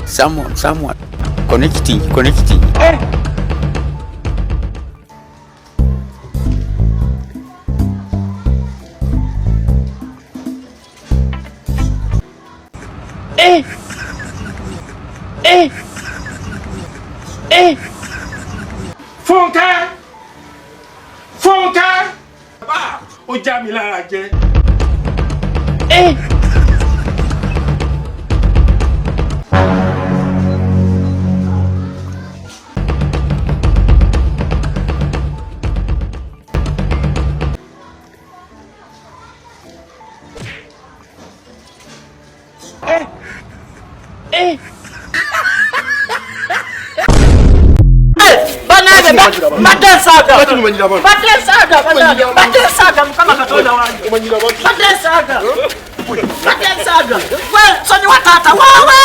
Someone connecting. Fúnkẹ́ bá ó já mi lára jẹ. Sonyi watata wawe